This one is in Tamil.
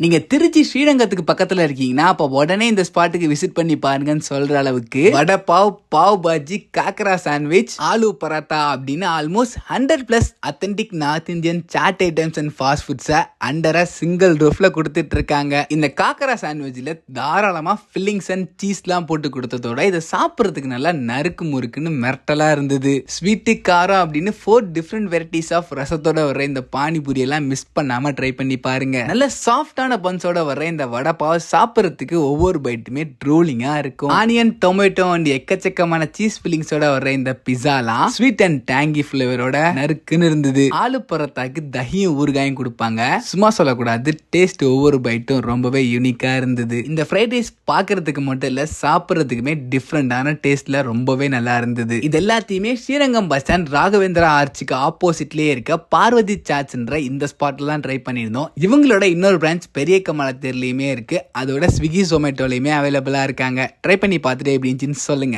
நீங்க திருச்சி ஸ்ரீரங்கத்துக்கு பக்கத்துல இருக்கீங்கன்னா அப்ப உடனே இந்த ஸ்பாட்டுக்கு விசிட் பண்ணி பாருங்கன்னு சொல்ற அளவுக்கு வடை பாவ், பாவ் பாஜி, காக்கரா சாண்ட்விச், ஆலு பராத்தா அப்படின்னு almost 100+ authentic north Indian chaat items and fast ஃபுட்ஸை அண்டர் சிங்கிள் ரூஃப்ல கொடுத்துட்டு இருக்காங்க. இந்த காக்கரா சாண்ட்விச்ல தாராளமா ஃபில்லிங்ஸ் அண்ட் சீஸ்லாம் போட்டு கொடுத்ததோட இதை சாப்பிட்றதுக்கு நல்லா நறுக்கு முறுக்குன்னு மிரட்டலா இருந்தது. ஸ்வீட்டு, காரம் அப்படின்னு 4 டிஃப்ரெண்ட் வெரைட்டிஸ் ஆஃப் ரசத்தோட வர இந்த பானிபூரி எல்லாம் மிஸ் பண்ணாம ட்ரை பண்ணி பாருங்க. நல்ல சாஃப்டான பன்ஸோட வர இந்த வடை பாவ் சாப்பிட்றதுக்கு ஒவ்வொரு பைட்டுமே ட்ரோலிங்கா இருக்கும். ஆனியன், டொமேட்டோ அண்ட் எக்கச்சக்கமான சீஸ் ஃபில்லிங்ஸோட வர இந்த பிஸாலாம் ஸ்வீட் அண்ட் டேங்கி ஃபிளேவரோட நறுக்குன்னு இருந்தது. ஆலு பரோட்டாக்கு தஹியும் ஊறுகாயும் கொடுப்பாங்க. சும்மா சொல்லக்கூடாது, டேஸ்ட் ஒவ்வொரு பைட்டும் ரொம்பவே யூனிக்கா இருந்தது. இந்த ஃப்ரைட் ரைஸ் பாக்குறதுக்கு மட்டும் இல்ல, சாப்பிட்றதுக்குமே டிஃப்ரெண்டான டேஸ்ட்ல ரொம்பவே நல்லா இருந்தது. இது எல்லாத்தையுமே ஸ்ரீரங்கம் பஸ் ஸ்டாண்ட் ராகவேந்திரா ஆர்ச்சுக்கு ஆப்போசிட்லயே இருக்க பார்வதி சாட்ஸ்ன்ற இந்த ஸ்பாட்ல தான் ட்ரை பண்ணியிருந்தோம். இவங்களோட இன்னொரு பிரான்ச் பெரிய கமலத்தேர்லயுமே இருக்கு. அதோட ஸ்விக்கி, ஜொமேட்டோலயுமே அவைலபிளா இருக்காங்க. ட்ரை பண்ணி பார்த்துட்டு எப்படி இருந்துச்சுன்னு சொல்லுங்க.